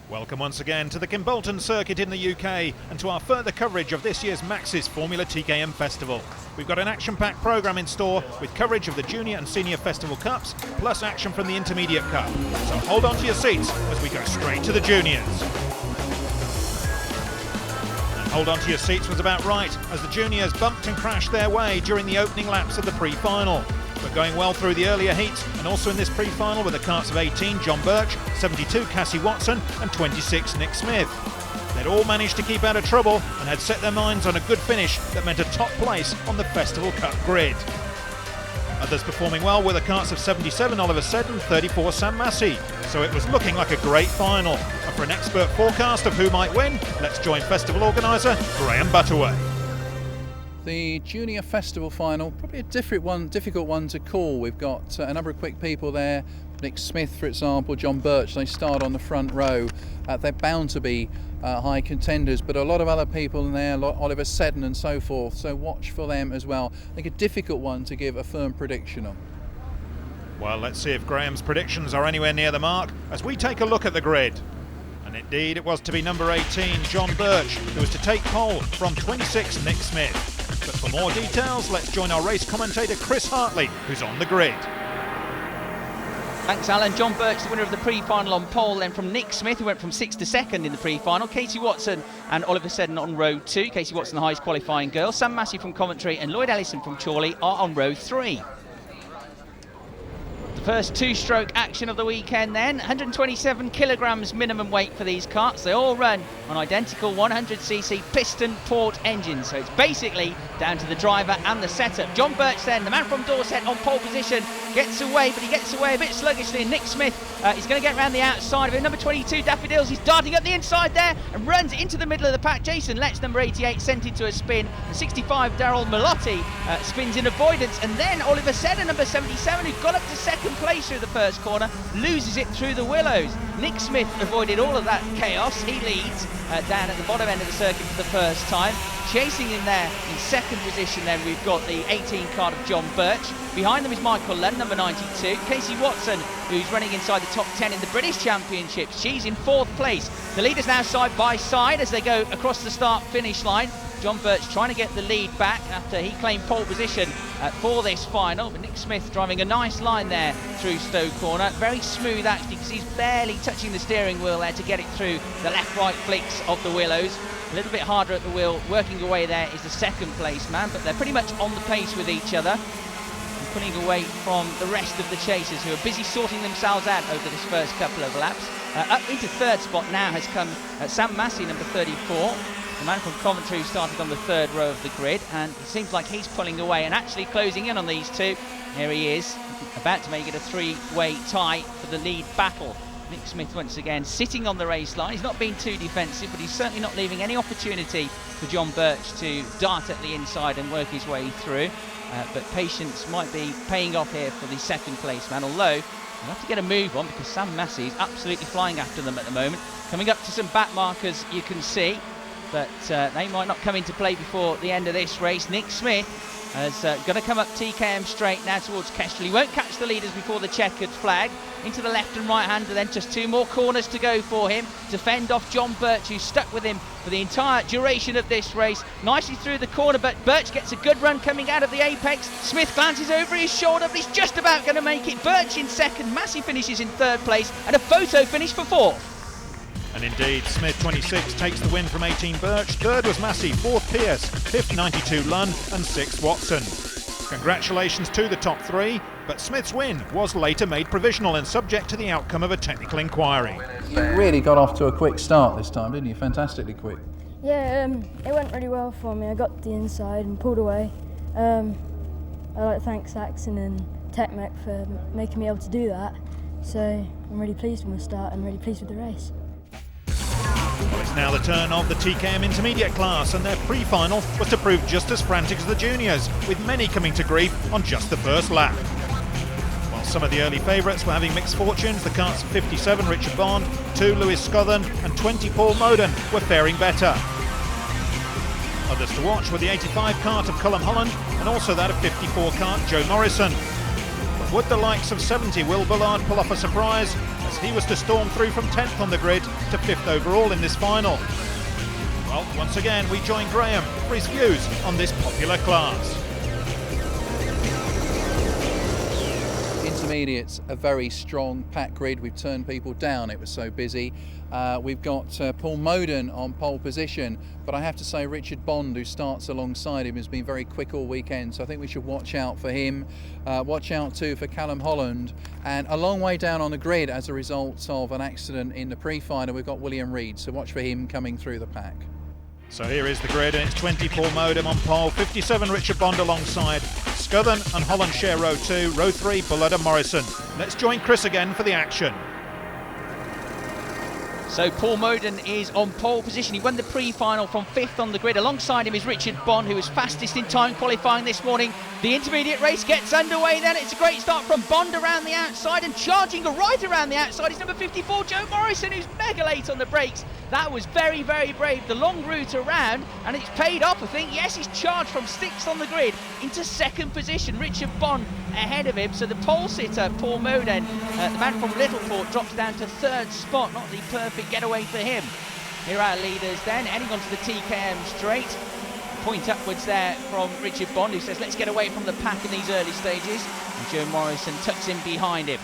Welcome once again to the Kimbolton circuit in the UK and to our further coverage of this year's Maxxis Formula TKM Festival. We've got an action-packed programme in store with coverage of the Junior and Senior Festival Cups, plus action from the Intermediate Cup. So hold on to your seats as we go straight to the Juniors. And hold on to your seats was about right, as the Juniors bumped and crashed their way during the opening laps of the pre-final. But going well through the earlier heats, and also in this pre-final with the karts of 18 John Birch, 72 Cassie Watson and 26 Nick Smith. They'd all managed to keep out of trouble and had set their minds on a good finish that meant a top place on the Festival Cup grid. Others performing well were the karts of 77 Oliver Seddon, 34 Sam Massey. So it was looking like a great final. And for an expert forecast of who might win, let's join festival organiser Graham Butterworth. The Junior Festival Final, probably a difficult one to call. We've got a number of quick people there. Nick Smith, for example, John Birch, they start on the front row. They're bound to be high contenders, but a lot of other people in there, Oliver Seddon and so forth, so watch for them as well. I think a difficult one to give a firm prediction on. Well, let's see if Graham's predictions are anywhere near the mark as we take a look at the grid. And indeed it was to be number 18, John Birch, who was to take pole from 26 Nick Smith. But for more details, let's join our race commentator Chris Hartley, who's on the grid. Thanks, Alan. John Birch, the winner of the pre-final on pole, then from Nick Smith, who went from 6th to 2nd in the pre-final. Casey Watson and Oliver Seddon on row 2. Casey Watson, the highest qualifying girl. Sam Massey from Coventry and Lloyd Ellison from Chorley are on row 3. The first two-stroke action of the weekend then, 127 kilograms minimum weight for these karts. They all run on identical 100cc piston port engines, so it's basically down to the driver and the setup. John Birch then, the man from Dorset, on pole position, gets away, but he gets away a bit sluggishly, and Nick Smith is going to get around the outside of him. Number 22, Daffodils, he's darting up the inside there and runs into the middle of the pack. Jason Letts, number 88, sent into a spin. And 65, Daryl Melotti spins in avoidance, and then Oliver Seddon, number 77, who got up to second place through the first corner, loses it through the willows. Nick Smith avoided all of that chaos. He leads down at the bottom end of the circuit for the first time. Chasing him there in second position then we've got the 18 kart of John Birch. Behind them is Michael Lund, number 92. Casey Watson, who's running inside the top 10 in the British Championships. She's in 4th place. The leaders now side by side as they go across the start-finish line. John Birch trying to get the lead back after he claimed pole position for this final. But Nick Smith driving a nice line there through Stowe Corner. Very smooth actually, because he's barely touching the steering wheel there to get it through the left-right flicks of the willows. A little bit harder at the wheel. Working away there is the second place man, but they're pretty much on the pace with each other. And pulling away from the rest of the chasers who are busy sorting themselves out over this first couple of laps. Up into third spot now has come Sam Massey, number 34. The man from Coventry who started on the third row of the grid, and it seems like he's pulling away and actually closing in on these two. Here he is, about to make it a three-way tie for the lead battle. Nick Smith once again sitting on the race line. He's not been too defensive, but he's certainly not leaving any opportunity for John Birch to dart at the inside and work his way through. But patience might be paying off here for the second place man, although you'll have to get a move on because Sam Massey is absolutely flying after them at the moment. Coming up to some back markers you can see, but they might not come into play before the end of this race. Nick Smith is going to come up TKM straight now towards Kestrel. He won't catch the leaders before the checkered flag. Into the left and right hand, and then just 2 more corners to go for him to fend off John Birch, who's stuck with him for the entire duration of this race. Nicely through the corner, but Birch gets a good run coming out of the apex. Smith glances over his shoulder, but he's just about going to make it. Birch in second, Massey finishes in third place, and a photo finish for 4th. And indeed, Smith 26 takes the win from 18 Birch, third was Massey, 4th Pierce, 5th 92 Lunn and 6th Watson. Congratulations to the top 3, but Smith's win was later made provisional and subject to the outcome of a technical inquiry. You really got off to a quick start this time, didn't you? Fantastically quick. Yeah, it went really well for me. I got the inside and pulled away. I'd like to thank Saxon and TechMech for making me able to do that. So I'm really pleased with my start and really pleased with the race. Well, it's now the turn of the TKM Intermediate class, and their pre-final was to prove just as frantic as the juniors, with many coming to grief on just the first lap. While some of the early favourites were having mixed fortunes, the karts of 57 Richard Bond, 2 Lewis Scothen and 20 Paul Moden were faring better. Others to watch were the 85 kart of Cullum Holland and also that of 54 kart Joe Morrison. But would the likes of 70 Will Bullard pull off a surprise, as he was to storm through from 10th on the grid to 5th overall in this final? Well, once again, we join Graham for his views on this popular class. Intermediates, a very strong pack grid. We've turned people down, it was so busy. We've got Paul Moden on pole position, but I have to say Richard Bond, who starts alongside him, has been very quick all weekend, so I think we should watch out for him. Watch out too for Callum Holland, and a long way down on the grid as a result of an accident in the pre-final, we've got William Reid, so watch for him coming through the pack. So here is the grid, and it's 20 Paul Modem on pole, 57 Richard Bond alongside. Scuthan and Holland share row 2, row 3 Bullard and Morrison. Let's join Chris again for the action. So Paul Moden is on pole position. He won the pre-final from 5th on the grid. Alongside him is Richard Bond, who was fastest in time qualifying this morning. The intermediate race gets underway then. It's a great start from Bond around the outside, and charging right around the outside is number 54, Joe Morrison, who's mega late on the brakes. That was very, very brave, the long route around, and it's paid off, I think. Yes, he's charged from 6th on the grid into 2nd position. Richard Bond ahead of him, so the pole sitter, Paul Moden, the man from Littleport, drops down to 3rd spot. Not the perfect getaway for him. Here are our leaders then, heading onto the TKM straight. Point upwards there from Richard Bond, who says, let's get away from the pack in these early stages. And Joe Morrison tucks in behind him.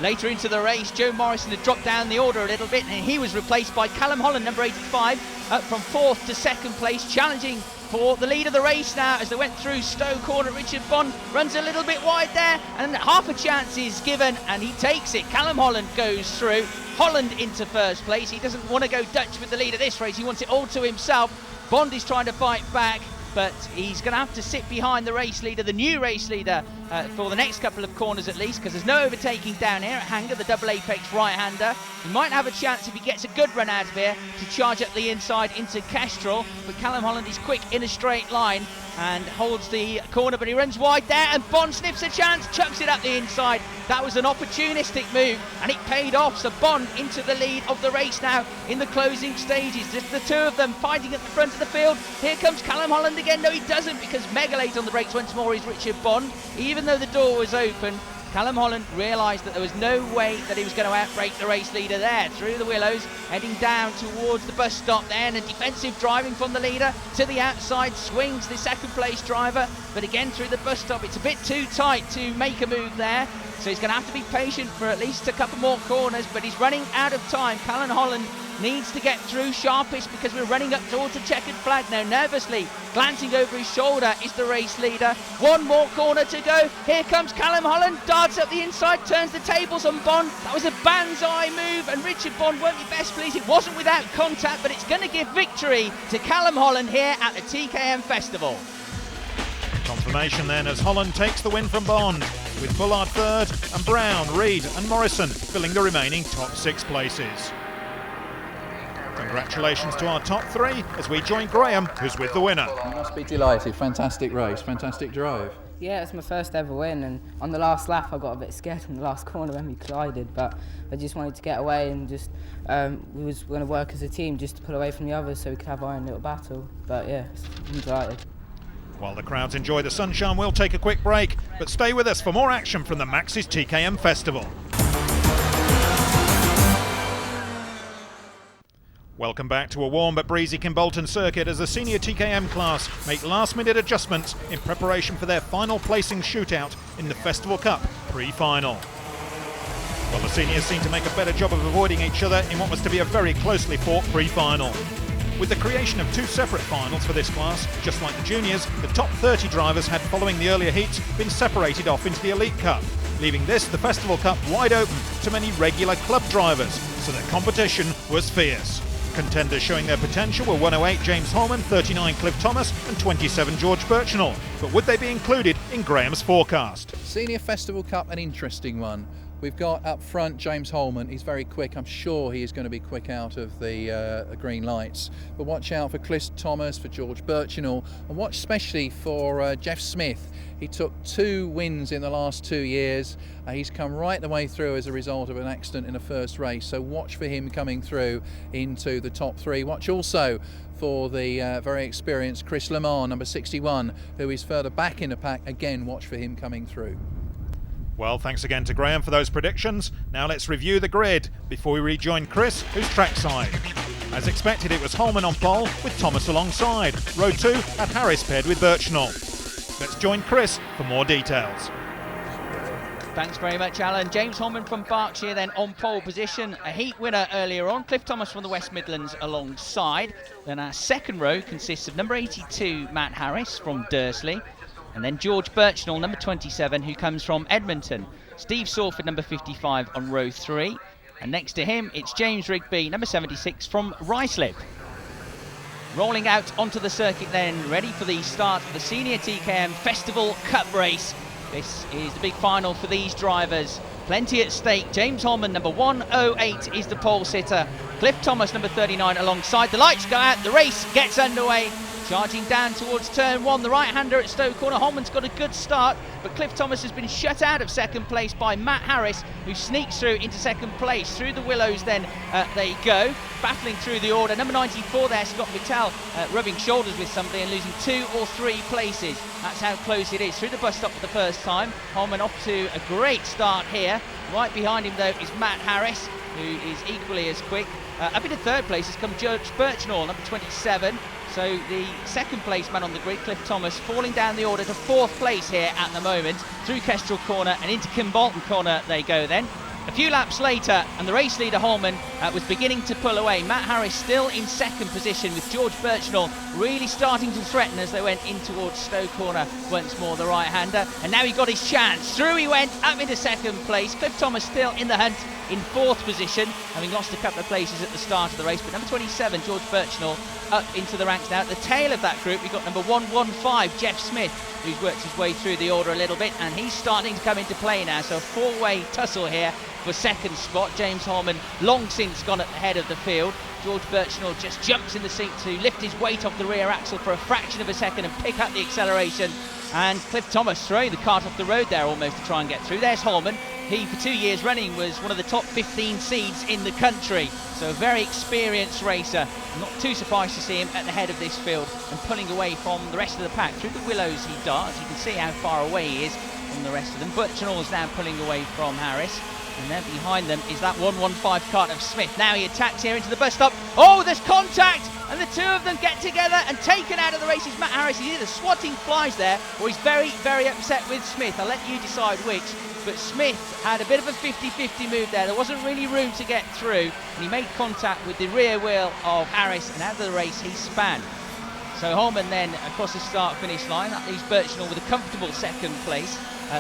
Later into the race, Joe Morrison had dropped down the order a little bit, and he was replaced by Callum Holland, number 85, up from 4th to 2nd place, challenging for the lead of the race now as they went through Stowe Corner. Richard Bond runs a little bit wide there, and half a chance is given, and he takes it. Callum Holland goes through. Holland into 1st place. He doesn't want to go Dutch with the lead of this race. He wants it all to himself. Bond is trying to fight back, but he's going to have to sit behind the race leader, the new race leader, for the next couple of corners at least, because there's no overtaking down here at Hanger, the double apex right-hander. He might have a chance if he gets a good run out of here to charge up the inside into Kestrel, but Callum Holland is quick in a straight line and holds the corner, but he runs wide there, and Bond sniffs a chance, chucks it up the inside. That was an opportunistic move, and it paid off. So Bond into the lead of the race now in the closing stages. Just the two of them fighting at the front of the field. Here comes Callum Holland again. No, he doesn't, because mega late on the brakes once more is Richard Bond. Even though the door was open, Callum Holland realised that there was no way that he was going to outbrake the race leader there. Through the willows, heading down towards the bus stop there, and a defensive driving from the leader to the outside, swings the 2nd place driver, but again through the bus stop, it's a bit too tight to make a move there. So he's going to have to be patient for at least a couple more corners, but he's running out of time. Callum Holland needs to get through sharpish, because we're running up towards the checkered flag now. Nervously glancing over his shoulder is the race leader. One more corner to go. Here comes Callum Holland, darts up the inside, turns the tables on Bond. That was a banzai move, and Richard Bond won't be best pleased. It wasn't without contact, but it's going to give victory to Callum Holland here at the TKM Festival. Confirmation then as Holland takes the win from Bond, with Bullard 3rd and Brown, Reid and Morrison filling the remaining top 6 places. Congratulations to our top 3 as we join Graham, who's with the winner. You must be delighted. Fantastic race, fantastic drive. Yeah, it's my first ever win, and on the last lap I got a bit scared in the last corner when we collided, but I just wanted to get away, and just we was going to work as a team just to pull away from the others so we could have our own little battle. But yeah, I'm delighted. While the crowds enjoy the sunshine, we'll take a quick break, but stay with us for more action from the Maxxis TKM Festival. Welcome back to a warm but breezy Kimbolton circuit as the senior TKM class make last-minute adjustments in preparation for their final placing shootout in the Festival Cup pre-final. Well, the seniors seem to make a better job of avoiding each other in what was to be a very closely fought pre-final. With the creation of 2 separate finals for this class, just like the juniors, the top 30 drivers had, following the earlier heats, been separated off into the Elite Cup, leaving this, the Festival Cup, wide open to many regular club drivers, so the competition was fierce. Contenders showing their potential were 108 James Holman, 39 Cliff Thomas and 27 George Birchinall, but would they be included in Graham's forecast? Senior Festival Cup, an interesting one. We've got up front James Holman. He's very quick. I'm sure he is going to be quick out of the green lights. But watch out for Cliff Thomas, for George Birchinall, and watch especially for Jeff Smith. He took 2 wins in the last 2 years. He's come right the way through as a result of an accident in the first race. So watch for him coming through into the top 3. Watch also for the very experienced Chris Lamar, number 61, who is further back in the pack. Again, watch for him coming through. Well, thanks again to Graham for those predictions. Now let's review the grid before we rejoin Chris, who's trackside. As expected, it was Holman on pole with Thomas alongside. Row 2 had Harris paired with Birchnell. Let's join Chris for more details. Thanks very much, Alan. James Holman from Berkshire then on pole position. A heat winner earlier on. Cliff Thomas from the West Midlands alongside. Then our second row consists of number 82, Matt Harris from Dursley. And then George Birchnell, number 27, who comes from Edmonton. Steve Salford, number 55, on row 3. And next to him, it's James Rigby, number 76, from Ruislip. Rolling out onto the circuit then, ready for the start of the Senior TKM Festival Cup race. This is the big final for these drivers. Plenty at stake. James Holman, number 108, is the pole sitter. Cliff Thomas, number 39, alongside. The lights go out, the race gets underway. Charging down towards turn 1, the right-hander at Stowe Corner. Holman's got a good start, but Cliff Thomas has been shut out of second place by Matt Harris, who sneaks through into second place. Through the willows then they go, battling through the order. Number 94 there, Scott Vitale, rubbing shoulders with somebody and losing 2 or 3 places. That's how close it is. Through the bus stop for the first time. Holman off to a great start here. Right behind him though is Matt Harris, who is equally as quick. Up into third place has come George Birchnell, number 27. So the second place man on the grid, Cliff Thomas, falling down the order to 4th place here at the moment. Through Kestrel Corner and into Kimbolton Corner they go then. A few laps later, and the race leader Holman was beginning to pull away. Matt Harris still in second position, with George Birchnell really starting to threaten as they went in towards Stowe Corner once more, the right-hander. And now he got his chance. Through he went, up into second place. Cliff Thomas still in the hunt in 4th position, having lost a couple of places at the start of the race. But number 27, George Birchnell, up into the ranks now. At the tail of that group, we've got number 115, Jeff Smith, who's worked his way through the order a little bit, and he's starting to come into play now. So a 4-way tussle here for second spot. James Holman long since gone at the head of the field. George Birchnell just jumps in the seat to lift his weight off the rear axle for a fraction of a second and pick up the acceleration. And Cliff Thomas throwing the cart off the road there almost to try and get through. There's Holman. He, for 2 years running, was one of the top 15 seeds in the country. So a very experienced racer. I'm not too surprised to see him at the head of this field and pulling away from the rest of the pack. Through the willows he darts. You can see how far away he is from the rest of them. Birchnell is now pulling away from Harris. And then behind them is that 115 Kart of Smith. Now he attacks here into the bus stop. Oh, there's contact! And the two of them get together and taken out of the race is Matt Harris. He's either swatting flies there or he's very, very upset with Smith. I'll let you decide which. But Smith had a bit of a 50-50 move there. There wasn't really room to get through. And he made contact with the rear wheel of Harris, and out of the race he span. So Holman then across the start-finish line. That leaves Birchnell with a comfortable second place.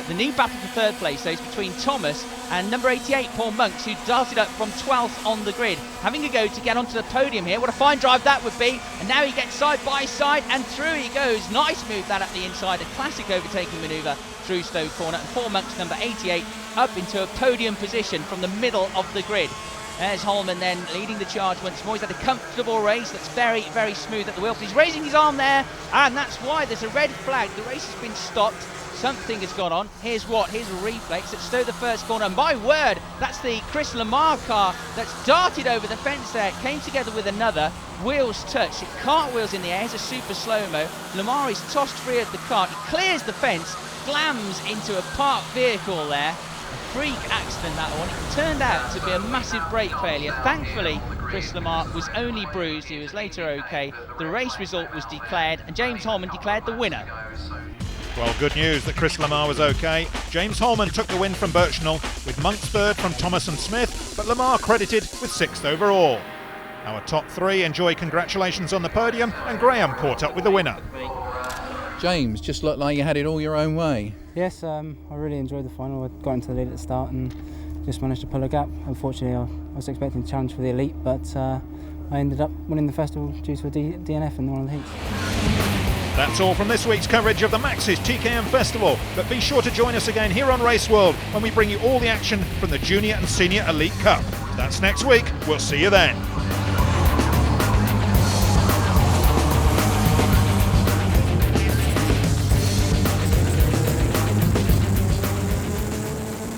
The new battle for third place though is between Thomas and number 88, Paul Monks, who darted up from 12th on the grid, having a go to get onto the podium here. What a fine drive that would be. And now he gets side by side and through he goes. Nice move that up the inside, a classic overtaking manoeuvre through Stowe Corner. And Paul Monks, number 88, up into a podium position from the middle of the grid. There's Holman then leading the charge once more. He's had a comfortable race that's very, very smooth at the wheel. But he's raising his arm there, and that's why there's a red flag. The race has been stopped. Something has gone on. Here's what? Here's a replay. It's at Stowe the first corner. And my word, that's the Chris Lamar car that's darted over the fence there. It came together with another. Wheels touch. It cartwheels in the air. It's a super slow-mo. Lamar is tossed free of the cart. He clears the fence, slams into a parked vehicle there. A freak accident, that one. It turned out to be a massive brake failure. Thankfully, Chris Lamar was only bruised. He was later okay. The race result was declared, and James Holman declared the winner. Well, good news that Chris Lamar was okay. James Holman took the win from Birchnell, with Monks third from Thomas and Smith, but Lamar credited with 6th overall. Our top 3 enjoy congratulations on the podium, and Graham caught up with the winner. James, just looked like you had it all your own way. Yes, I really enjoyed the final. I got into the lead at the start and just managed to pull a gap. Unfortunately, I was expecting a challenge for the elite, but I ended up winning the festival due to a DNF in one of the heats. That's all from this week's coverage of the Maxxis TKM Festival, but be sure to join us again here on Race World when we bring you all the action from the Junior and Senior Elite Cup. That's next week. We'll see you then.